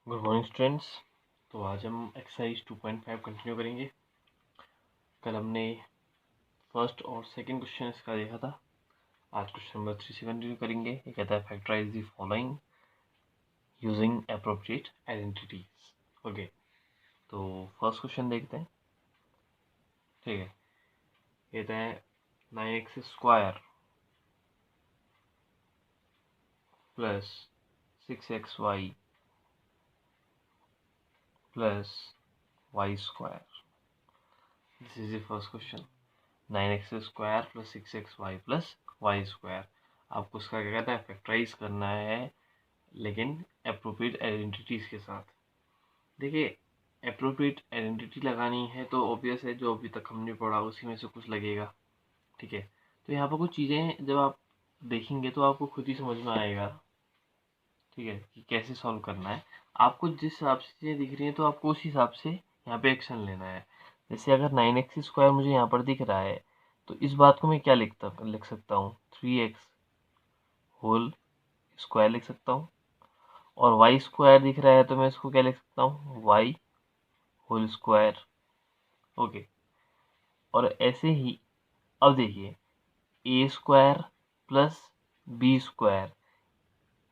Good morning students. तो आज हम एक्सरसाइज 2.5 कंटिन्यू करेंगे। कल हमने फर्स्ट और सेकंड क्वेश्चन इसका देखा था। आज क्वेश्चन नंबर 3 से कंटिन्यू करेंगे। ये कहता है factorize the following using appropriate identities. Okay, तो फर्स्ट क्वेश्चन देखते हैं। ठीक है, कहता है 9x square plus 6xy plus y square. This is the first question. 9x square plus 6xy plus y square. आपको उसका क्या कहता है, फैक्टराइज करना है, लेकिन अप्रोप्रिएट आइडेंटिटीज के साथ। देखिए, अप्रोप्रिएट आइडेंटिटी लगानी है तो ऑब्वियस है, जो अभी तक हमने पढ़ा उसी में से कुछ लगेगा। ठीक है, तो यहाँ पर कुछ चीज़ें जब आप देखेंगे तो आपको खुद ही समझ में आएगा। ठीक है, कि कैसे सॉल्व करना है। आपको जिस हिसाब से चीज़ें दिख रही हैं तो आपको उस हिसाब से यहाँ पे एक्शन लेना है। जैसे अगर 9x स्क्वायर मुझे यहाँ पर दिख रहा है तो इस बात को मैं क्या लिख सकता हूँ, 3x होल स्क्वायर लिख सकता हूँ। और वाई स्क्वायर दिख रहा है तो मैं इसको क्या लिख सकता हूँ, वाई होल स्क्वायर। ओके, और ऐसे ही अब देखिए, A square plus B square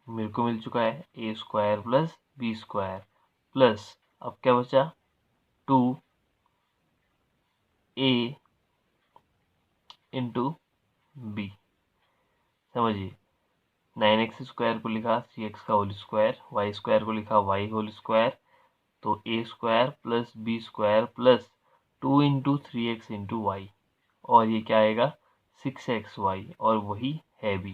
मेरे को मिल चुका है, ए square plus B square plus अब क्या बचा, 2a इंटू बी। समझिए, 9x स्क्वायर को लिखा 3x का होल स्क्वायर, वाई स्क्वायर को लिखा वाई होल स्क्वायर, तो ए square plus B square plus 2 into 3x into Y, और ये क्या आएगा 6xy, और वही है भी।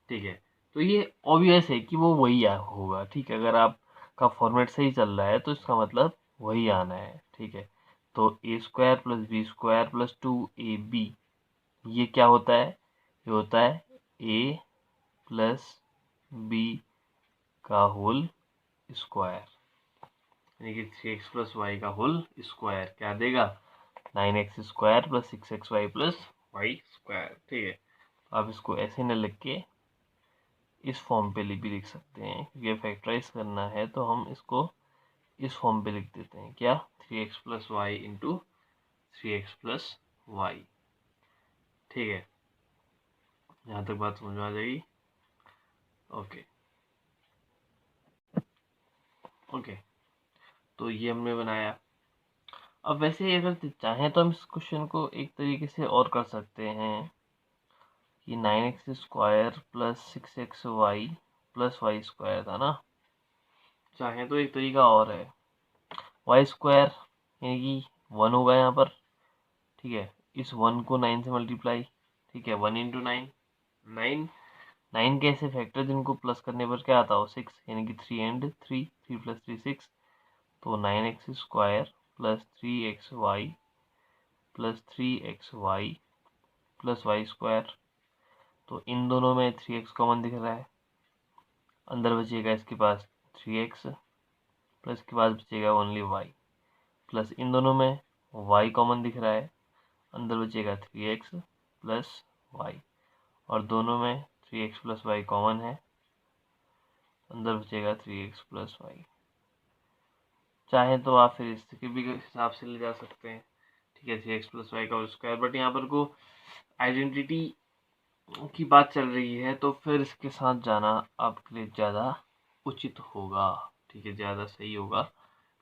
ठीक है, तो ये ऑब्वियस है कि वो वही होगा। ठीक है, अगर आपका फॉर्मेट सही चल रहा है तो इसका मतलब वही आना है। ठीक है, तो ए square plus B square plus 2ab, ये क्या होता है, ये होता है ए प्लस बी का होल स्क्वायर, यानी कि 3x प्लस वाई का होल स्क्वायर क्या देगा, 9x square plus 6xy plus y square. ठीक है, तो आप इसको ऐसे न लिख के इस फॉर्म पे भी लिख सकते हैं, क्योंकि फैक्टराइज करना है तो हम इसको इस फॉर्म पे लिख देते हैं, क्या, 3x plus y into 3x plus y. ठीक है, यहाँ तक बात समझ में आ जाएगी। ओके ओके, तो ये हमने बनाया। अब वैसे अगर चाहें तो हम इस क्वेश्चन को एक तरीके से और कर सकते हैं कि 9x square plus 6xy plus y square था ना। चाहें तो एक तरीका और है, वाई स्क्वायर यानी कि 1 होगा यहाँ पर। ठीक है, इस 1 को 9 से मल्टीप्लाई। ठीक है, 1 इंटू 9, 9 के ऐसे फैक्टर जिनको प्लस करने पर क्या आता हो, 6, यानी कि 3 एंड 3, 3 प्लस 3 6, तो 9x square plus 3xy plus 3xy plus y square. तो इन दोनों में 3x कॉमन दिख रहा है, अंदर बचेगा इसके पास 3x, प्लस के पास बचेगा ओनली y, प्लस इन दोनों में y कॉमन दिख रहा है, अंदर बचेगा 3x प्लस y, और दोनों में 3x प्लस y कॉमन है, अंदर बचेगा 3x प्लस y। चाहे तो आप फिर इसके भी हिसाब से ले जा सकते हैं। ठीक है, 3x प्लस वाई का होल स्क्वायर, बट यहाँ पर को आइडेंटिटी की बात चल रही है तो फिर इसके साथ जाना आपके लिए ज़्यादा उचित होगा। ठीक है, ज़्यादा सही होगा।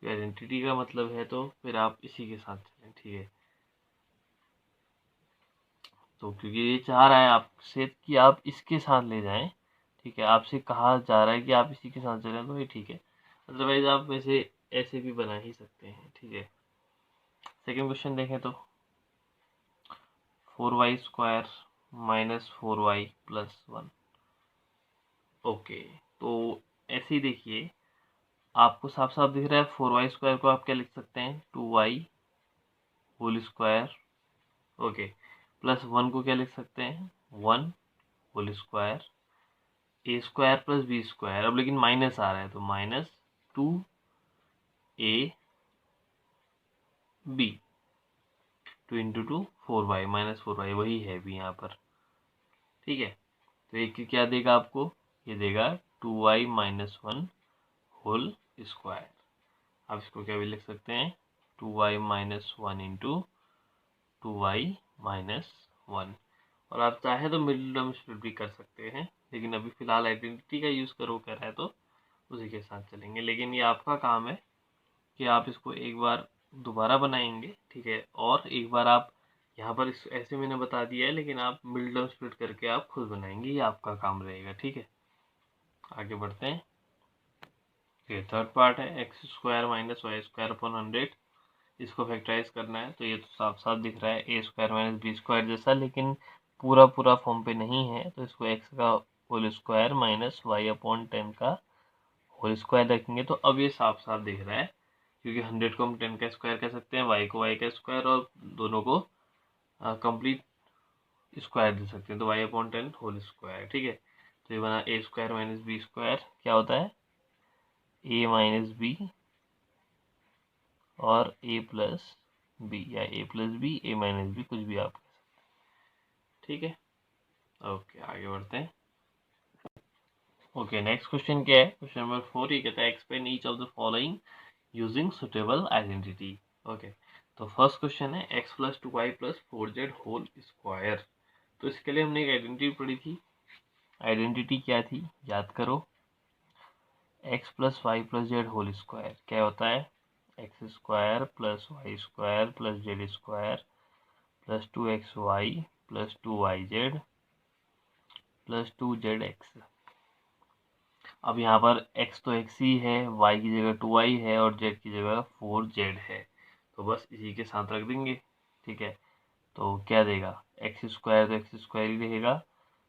आइडेंटिटी का मतलब है तो फिर आप इसी के साथ चलें। ठीक है, तो क्योंकि ये चाह रहा है आपसे कि आप इसके साथ ले जाएं। ठीक है, आपसे कहा जा रहा है कि आप इसी के साथ चलें, तो ये ठीक है। अदरवाइज आप वैसे ऐसे भी बना ही सकते हैं। ठीक है, सेकेंड क्वेश्चन देखें तो 4y square minus 4y plus 1। Okay, तो ऐसे ही देखिए, आपको साफ साफ दिख रहा है 4y स्क्वायर को आप क्या लिख सकते हैं, 2y whole square. Okay, plus 1 को क्या लिख सकते हैं, 1 होल स्क्वायर। ए स्क्वायर प्लस बी स्क्वायर, अब लेकिन माइनस आ रहा है तो minus 2a B, 2 into 2 4y minus 4y, वही है भी यहाँ पर। ठीक है, तो एक क्या देगा आपको, ये देगा 2y माइनस 1 होल स्क्वायर। आप इसको क्या भी लिख सकते हैं, 2y माइनस 1 इंटू 2y-1। और आप चाहे तो मिडिल टर्म स्प्लिट भी कर सकते हैं, लेकिन अभी फिलहाल आइडेंटिटी का यूज़ करो कह रहा है तो उसी के साथ चलेंगे। लेकिन ये आपका काम है कि आप इसको एक बार दोबारा बनाएंगे, ठीक है, और एक बार आप यहाँ पर इस ऐसे मैंने बता दिया है, लेकिन आप मिडिल टर्म स्प्लिट करके आप खुद बनाएंगे, ये आपका काम रहेगा, ठीक है। आगे बढ़ते हैं। ये थर्ड पार्ट है, x square minus y square upon 100। इसको फैक्टराइज करना है, तो ये तो साफ साफ दिख रहा है ए स्क्वायर माइनस बी स्क्वायर जैसा, लेकिन पूरा पूरा फॉर्म पे नहीं है, तो इसको एक्स का whole square minus y upon 10 का होल स्क्वायर रखेंगे। तो अब ये साफ साफ दिख रहा है, क्योंकि 100 को हम 10 का स्क्वायर कह सकते हैं, वाई को वाई का स्क्वायर, और दोनों को कंप्लीट स्क्वायर दे सकते हैं, तो वाई अपॉन 10 होल स्क्वायर, ठीक है। तो ये बना ए स्क्वायर माइनस बी स्क्वायर, क्या होता है ए माइनस बी और ए प्लस बी, या ए प्लस बी, ए माइनस बी, कुछ भी आप, ठीक है। ओके, आगे बढ़ते हैं। ओके, नेक्स्ट क्वेश्चन क्या है, क्वेश्चन नंबर 4। ये कहता है explain each of the following using suitable identity. Okay, तो फर्स्ट क्वेश्चन है x plus 2y plus 4z whole square. तो इसके लिए हमने एक आइडेंटिटी पढ़ी थी। आइडेंटिटी क्या थी, याद करो, x plus y plus z whole square क्या होता है, x square plus y square plus z square plus 2xy plus 2yz plus 2zx। अब यहाँ पर x तो x ही है, y की जगह 2y है और z की जगह 4z है, तो बस इसी के साथ रख देंगे, ठीक है। तो क्या देगा, एक्स स्क्वायर तो एक्स स्क्वायर ही रहेगा,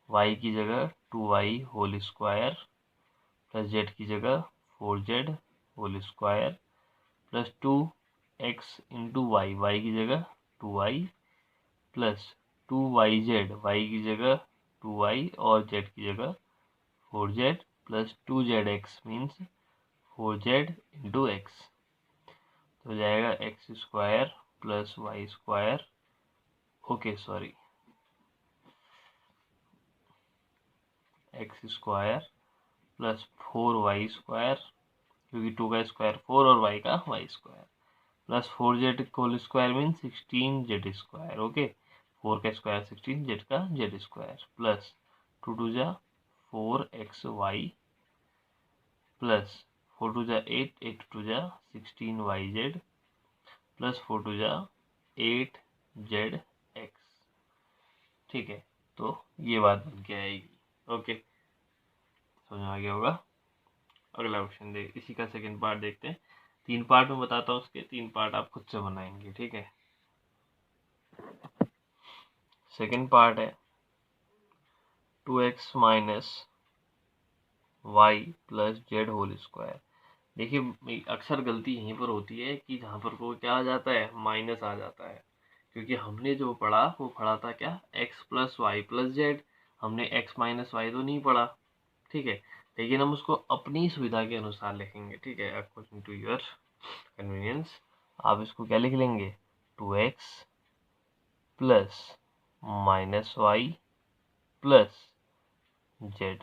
y की जगह 2y whole square plus z की जगह 4z whole square plus 2x into y की जगह 2y प्लस 2yz, y की जगह 2y और z की जगह 4z plus 2zx means 4z into x. तो हो जाएगा x square plus y square, okay sorry, x square plus 4y square, क्योंकि 2 का स्क्वायर 4 और y का y square, plus 4z whole square mean 16z square, okay, 4 का square 16, z का z square, plus 2 2 जा 4xy प्लस 4 2 जा 8, 8 2 जा 16yz plus 4 2 जा 8zx, ठीक है। तो ये बात बन के आएगी, ओके, समझ में आ गया होगा। अगला क्वेश्चन देख, इसी का सेकंड पार्ट देखते हैं। 3 पार्ट में बताता हूँ, उसके 3 पार्ट आप खुद से बनाएंगे, ठीक है। सेकंड पार्ट है 2x minus y plus z whole square. देखिए अक्सर गलती यहीं पर होती है कि जहाँ पर कोई क्या आ जाता है, माइनस आ जाता है, क्योंकि हमने जो पढ़ा वो पढ़ा था क्या, x plus y plus z, हमने x माइनस वाई तो नहीं पढ़ा, ठीक है। लेकिन हम उसको अपनी सुविधा के अनुसार लिखेंगे, ठीक है, अकॉर्डिंग टू योर कन्वीनियंस। आप इसको क्या लिख लेंगे, 2x plus minus y plus z.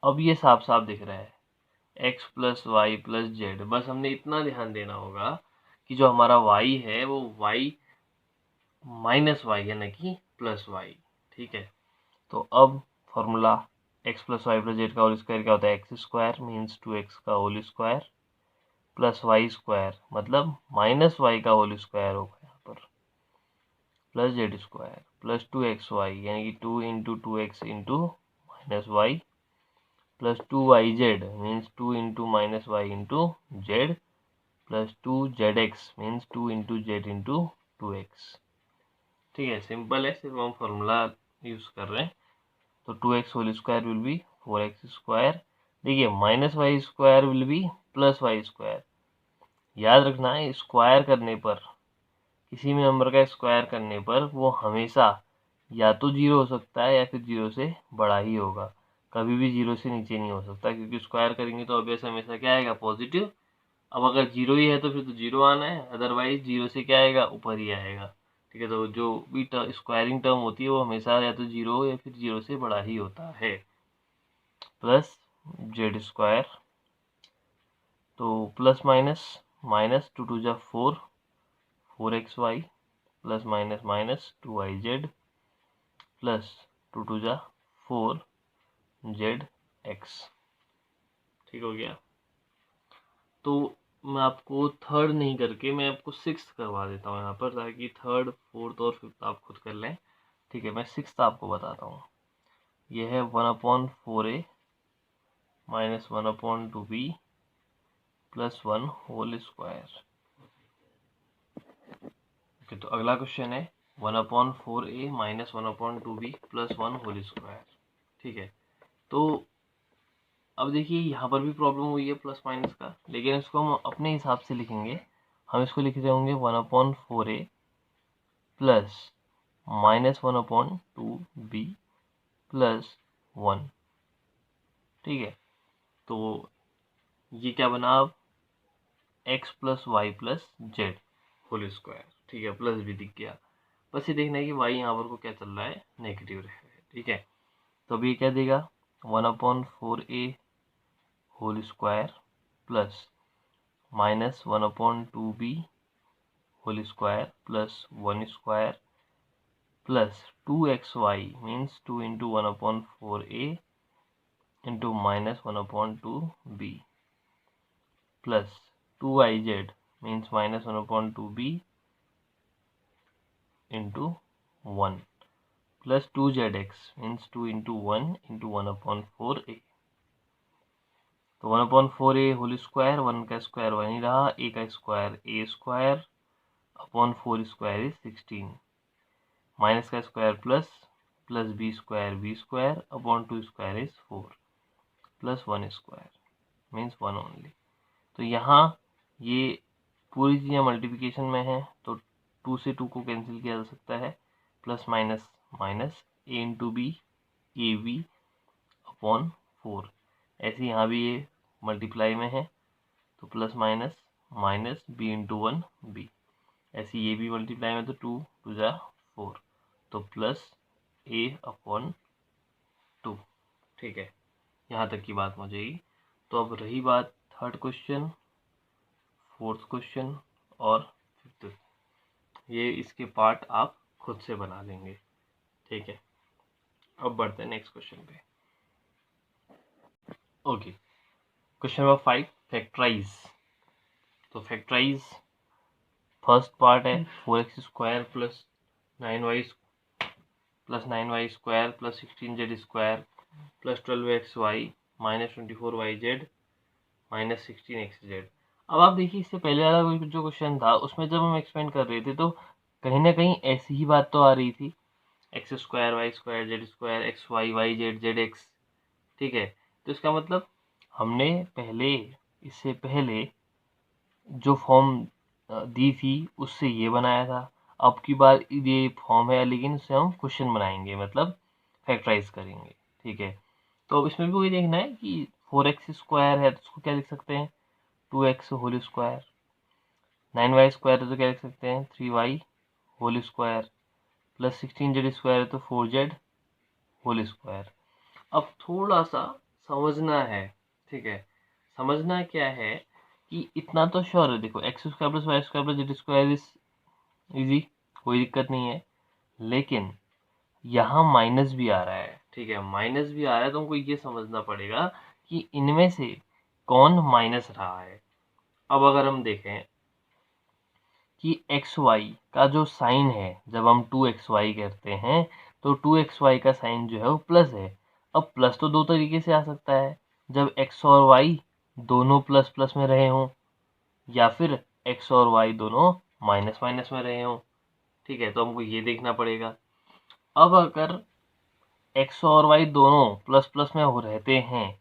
अब ये साफ साफ दिख रहा है x plus y plus z, बस हमने इतना ध्यान देना होगा कि जो हमारा y है वो y माइनस वाई है, न कि प्लस वाई, ठीक है। तो अब formula x plus y plus z का होल स्क्वायर क्या होता है, एक्स स्क्वायर मीन्स 2x का whole square plus y square मतलब माइनस वाई का होल स्क्वायर होगा यहाँ पर, plus z square plus 2xy यानी कि 2 into 2x into minus y plus 2yz means 2 into minus y into z plus 2zx means 2 into z into 2x, ठीक है। Simple है, सिर्फ हम फॉर्मूला यूज़ कर रहे हैं। तो 2x whole square will be 4x square, देखिए minus y square will be plus y square. याद रखना है स्क्वायर करने पर, किसी भी नंबर का स्क्वायर करने पर वो हमेशा या तो 0 हो सकता है या फिर 0 से बड़ा ही होगा, कभी भी 0 से नीचे नहीं हो सकता, क्योंकि स्क्वायर करेंगे तो ऑब्वियस हमेशा क्या आएगा, पॉजिटिव। अब अगर 0 ही है तो फिर तो 0 आना है, अदरवाइज 0 से क्या आएगा, ऊपर ही आएगा, ठीक है। तो जो भी स्क्वायरिंग टर्म होती है वो हमेशा या तो 0 या फिर 0 से बड़ा ही होता है, प्लस जेड स्क्वायर तो प्लस माइनस माइनस 2 2 जा 4 4xy plus minus minus 2yz plus 2 2 जा 4zx। ठीक हो गया। तो मैं आपको थर्ड नहीं करके मैं आपको सिक्स्थ करवा देता हूँ यहाँ पर, ताकि थर्ड फोर्थ और फिफ्थ आप खुद कर लें। ठीक है, मैं सिक्स्थ आपको बताता हूँ। यह है 1/4a minus 1/2b plus 1 whole square. Okay, तो अगला क्वेश्चन है 1/4a minus 1/2b plus 1 whole square. ठीक है, तो अब देखिए यहाँ पर भी प्रॉब्लम हुई है प्लस माइनस का, लेकिन इसको हम अपने हिसाब से लिखेंगे। हम इसको लिख रहे होंगे 1/4a plus minus 1/2b plus 1। ठीक है, तो ये क्या बना अब x plus y plus z whole square. ठीक है, प्लस भी दिख गया। बस ये देखना है कि y यहाँ पर को क्या चल रहा है, नेगेटिव रहेगा। ठीक है, तो अभी क्या देगा 1/4a whole square plus minus 1/2b whole square plus 1 square plus 2xy means 2 into 1/4a into minus 1/2b plus 2yz means minus 1/2b into 1 plus 2zx means 2 into 1 into 1/4a। तो 1/4a whole square, 1 का square 1 ही रहा, a का square a square upon 4 square is 16, minus का square plus plus b square upon 2 square is 4 plus 1 square means 1 only. तो यहाँ ये पूरी चीज़ें मल्टीप्लिकेशन में है, तो 2 से 2 को कैंसिल किया जा सकता है, plus minus minus a into b a b upon 4। ऐसे यहाँ भी ये मल्टीप्लाई में है, तो plus minus minus b into 1 b। ऐसे ये भी मल्टीप्लाई में, तो 2 2 जा 4, तो प्लस a अपॉन 2। ठीक है, यहाँ तक की बात हो जाएगी। तो अब रही बात थर्ड क्वेश्चन, फोर्थ क्वेश्चन और फिफ्थ, ये इसके पार्ट आप खुद से बना लेंगे। ठीक है, अब बढ़ते हैं नेक्स्ट क्वेश्चन पे। Okay, question number 5, factorise. तो फैक्टराइज फर्स्ट पार्ट है 4x square plus 9y square plus 16z square plus 12xy minus 24yz minus 16xz। अब आप देखिए, इससे पहले वाला जो क्वेश्चन था उसमें जब हम एक्सपेंड कर रहे थे तो कहीं ना कहीं ऐसी ही बात तो आ रही थी, x square y square z square x y y z z x. ठीक है, तो इसका मतलब हमने पहले, इससे पहले जो फॉर्म दी थी उससे ये बनाया था। अब की बार ये फॉर्म है, लेकिन इससे हम क्वेश्चन बनाएंगे, मतलब फैक्टराइज करेंगे। ठीक है, तो अब इसमें भी वही देखना है कि 4x स्क्वायर है तो उसको क्या लिख सकते हैं 2x whole square, 9y square है तो क्या लिख सकते हैं 3y whole square plus 16z square है तो 4z होल स्क्वायर। अब थोड़ा सा समझना है। ठीक है, समझना क्या है कि इतना तो श्योर है, देखो x square plus y square plus z square is easy, कोई दिक्कत नहीं है, लेकिन यहाँ माइनस भी आ रहा है। ठीक है, माइनस भी आ रहा है तो हमको ये समझना पड़ेगा कि इनमें से कौन माइनस रहा है। अब अगर हम देखें कि एक्स वाई का जो साइन है, जब हम 2xy करते हैं तो 2xy का साइन जो है वो प्लस है। अब प्लस तो दो तरीके से आ सकता है, जब x और y दोनों प्लस प्लस में रहे हों, या फिर x और y दोनों माइनस माइनस में रहे हों। ठीक है, तो हमको ये देखना पड़ेगा। अब अगर x और y दोनों प्लस प्लस में हो रहते हैं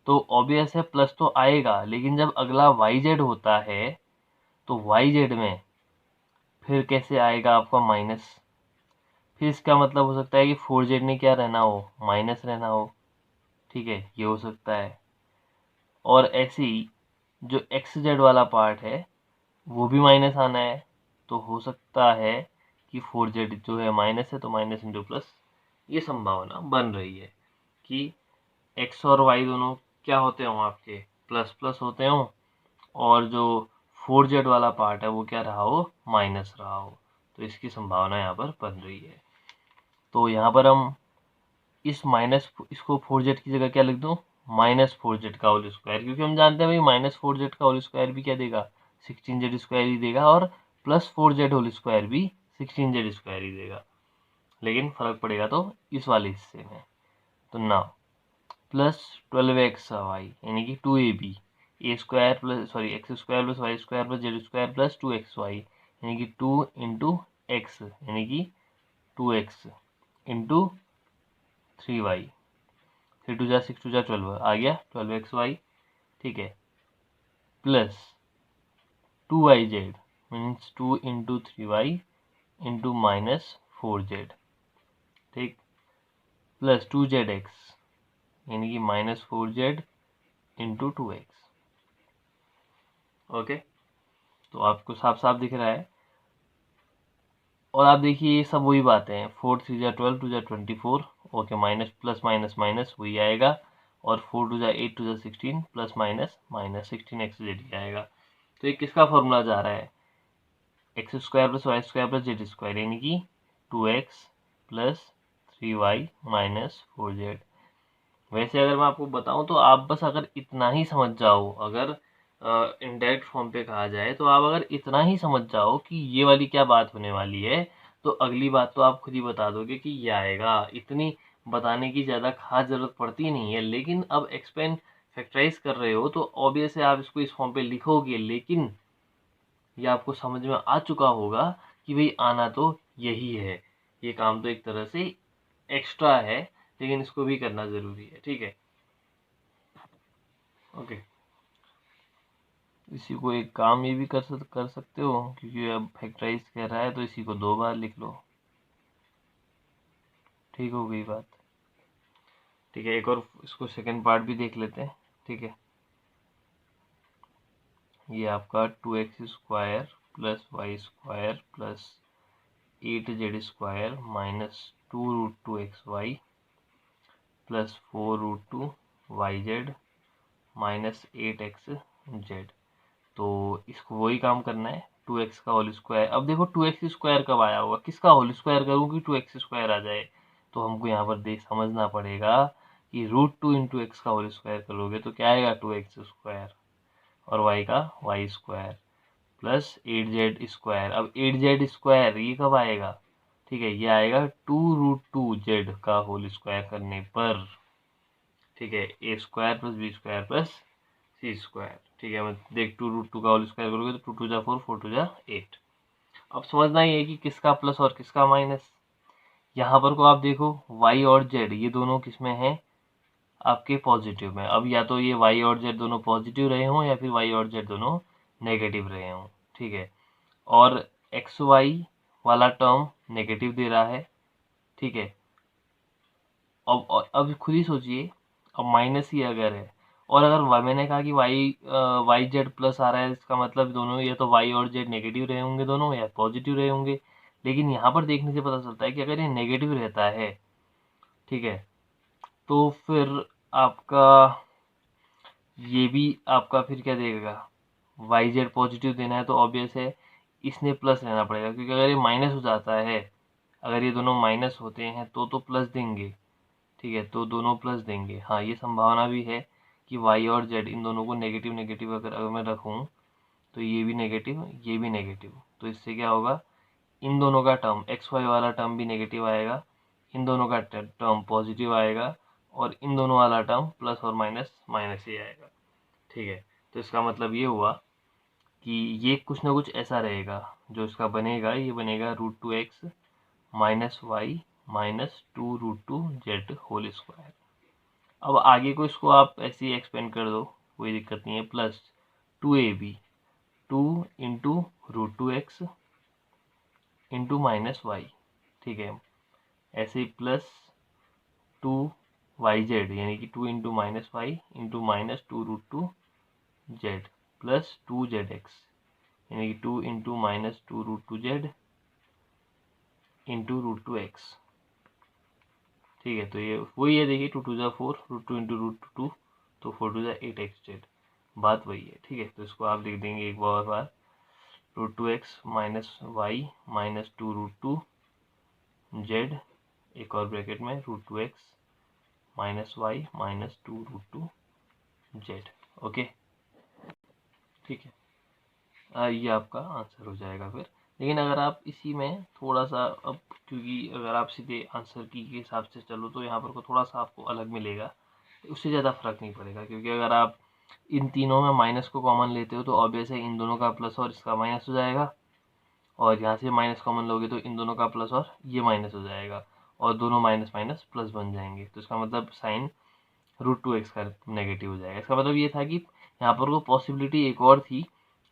तो ऑब्वियस है प्लस तो आएगा, लेकिन जब अगला yz होता है तो yz में फिर कैसे आएगा आपका माइनस। फिर इसका मतलब हो सकता है कि 4z ने क्या रहना हो, माइनस रहना हो। ठीक है, ये हो सकता है। और ऐसे ही जो एक्स जेड वाला पार्ट है वो भी माइनस आना है, तो हो सकता है कि 4z जो है माइनस है तो माइनस इंटू प्लस। ये संभावना बन रही है कि एक्स और वाई दोनों क्या होते हों आपके प्लस प्लस होते हों, और जो 4z वाला पार्ट है वो क्या रहा हो, माइनस रहा हो। तो इसकी संभावना यहाँ पर बन रही है। तो यहाँ पर हम इस माइनस इसको 4z की जगह क्या लिख दूँ, -4z का होल स्क्वायर, क्योंकि हम जानते हैं भाई -4z का होल स्क्वायर भी क्या देगा, 16z स्क्वायर ही देगा, और +4z होल स्क्वायर भी 16z स्क्वायर ही देगा। लेकिन फर्क पड़ेगा तो इस वाले हिस्से में। तो ना +12xy यानी कि 2ab, a square plus sorry x square plus y square plus z square plus 2xy यानी कि 2 इंटू एक्स यानी कि 2x इंटू 3y, 3 2 6 2 12 आ गया 12xy, ठीक है, plus 2yz means 2 into 3y into -4z, ठीक, प्लस 2zx यानी कि -4z इंटू 2x। ओके, तो आपको साफ साफ दिख रहा है। और आप देखिए ये सब वही बातें हैं, 4 3 जा 12 2 जा 24, okay, minus plus minus minus वही आएगा, और 4 2 जा 8 2 जा 16 plus minus minus 16x z ही आएगा। तो ये किसका फॉर्मूला जा रहा है, x square plus y square plus z square यानी कि 2x plus 3y minus 4z। वैसे अगर मैं आपको बताऊं तो आप बस अगर इतना ही समझ जाओ, अगर इनडायरेक्ट फॉर्म पे कहा जाए तो आप अगर इतना ही समझ जाओ कि ये वाली क्या बात होने वाली है, तो अगली बात तो आप खुद ही बता दोगे कि ये आएगा। इतनी बताने की ज़्यादा खास ज़रूरत पड़ती नहीं है। लेकिन अब एक्सपेंड फैक्टराइज कर रहे हो तो ऑब्वियस है आप इसको इस फॉर्म पे लिखोगे, लेकिन ये आपको समझ में आ चुका होगा कि भाई आना तो यही है। ये काम तो एक तरह से एक्स्ट्रा है, लेकिन इसको भी करना ज़रूरी है, ठीक है। ओके, इसी को एक काम ये भी कर सकते हो, क्योंकि अब फैक्टराइज कह रहा है तो इसी को 2 बार लिख लो, ठीक हो गई बात। ठीक है, एक और इसको सेकंड पार्ट भी देख लेते हैं, ठीक है। ये आपका 2x square plus y square plus 8z square minus 2√2xy plus 4√2yz minus 8xz। तो इसको वही काम करना है, 2x का होल स्क्वायर। अब देखो 2x स्क्वायर कब आया होगा, किसका होल स्क्वायर करूँ कि 2x स्क्वायर आ जाए, तो हमको यहाँ पर देख समझना पड़ेगा कि √2 इंटू एक्स का होल स्क्वायर करोगे तो क्या आएगा 2x स्क्वायर, और y का Y square plus 8z square. अब 8z स्क्वायर ये कब आएगा, ठीक है, ये आएगा 2√2z का होल स्क्वायर करने पर, ठीक है, ए square plus B square plus c square, ठीक है। मैं देख 2√2 का होल स्क्वायर करोगे तो 2 2 जा 4 4 2 जा 8। अब समझना ही है कि किसका प्लस और किसका माइनस। यहाँ पर को आप देखो y और z ये दोनों किस में हैं, आपके पॉजिटिव में। अब या तो ये y और z दोनों पॉजिटिव रहे हों या फिर y और z दोनों नेगेटिव रहे हों, ठीक है। और एक्स वाई वाला टर्म नेगेटिव दे रहा है, ठीक है। अब खुद ही सोचिए, अब माइनस ही अगर है, और अगर मैंने कहा कि वाई जेड प्लस आ रहा है, इसका मतलब दोनों या तो वाई और जेड नेगेटिव रहे होंगे दोनों, या पॉजिटिव रहे होंगे। लेकिन यहाँ पर देखने से पता चलता है कि अगर ये नेगेटिव रहता है, ठीक है, तो फिर आपका ये भी आपका फिर क्या देगा, वाई जेड पॉजिटिव देना है तो ऑब्वियस है इसने प्लस लेना पड़ेगा, क्योंकि अगर ये माइनस हो जाता है, अगर ये दोनों माइनस होते हैं तो प्लस देंगे, ठीक है, तो दोनों प्लस देंगे। हाँ, ये संभावना भी है कि वाई और जेड इन दोनों को नेगेटिव नेगेटिव अगर मैं रखूँ तो ये भी नेगेटिव ये भी नेगेटिव, तो इससे क्या होगा, इन दोनों का टर्म एक्स वाई वाला टर्म भी नेगेटिव आएगा, इन दोनों का टर्म पॉजिटिव आएगा, और इन दोनों वाला टर्म प्लस और माइनस माइनस ही आएगा, ठीक है। तो इसका मतलब ये हुआ कि ये कुछ ना कुछ ऐसा रहेगा, जो इसका बनेगा ये बनेगा √2x minus y minus 2√2z whole square. अब आगे को इसको आप ऐसे ही एक्सपेंड कर दो, कोई दिक्कत नहीं है, plus 2ab 2 into √2x into minus y, ठीक है, ऐसे ही प्लस 2yz यानी कि 2 into minus y into minus 2√2z plus 2zx यानी कि 2 into minus 2√2z into √2x, ठीक है। तो ये वही है, देखिए 2 2 जा 4 √2 इंटू √2, तो 4 2 जा 8xz बात वही है, ठीक है। तो इसको आप लिख देंगे एक बार √2x minus y minus 2√2 z, एक और ब्रैकेट में √2x minus y minus 2√2 z. Okay, ठीक है। ये आपका आंसर हो जाएगा फिर। लेकिन अगर आप इसी में थोड़ा सा, अब क्योंकि अगर आप सीधे आंसर की के हिसाब से चलो तो यहाँ पर को थोड़ा सा आपको अलग मिलेगा, उससे ज़्यादा फर्क नहीं पड़ेगा। क्योंकि अगर आप इन तीनों में माइनस को कॉमन लेते हो तो ऑब्वियस है इन दोनों का प्लस और इसका माइनस हो जाएगा, और यहाँ से माइनस कॉमन लोगे तो इन दोनों का प्लस और ये माइनस हो जाएगा, और दोनों माइनस माइनस प्लस बन जाएंगे। तो इसका मतलब साइन √2x का नेगेटिव हो जाएगा। इसका मतलब ये था कि यहाँ पर वो पॉसिबिलिटी एक और थी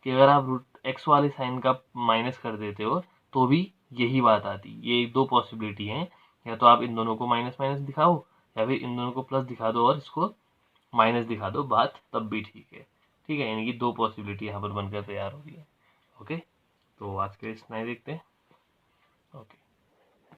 कि अगर आप √x वाले साइन का माइनस कर देते हो तो भी यही बात आती। ये दो पॉसिबिलिटी हैं, या तो आप इन दोनों को माइनस माइनस दिखाओ या फिर इन दोनों को प्लस दिखा दो और इसको माइनस दिखा दो, बात तब भी ठीक है। ठीक है, यानी कि दो पॉसिबिलिटी यहाँ पर बनकर तैयार हो रही है। ओके, तो आज के इतना ही देखते हैं। ओके।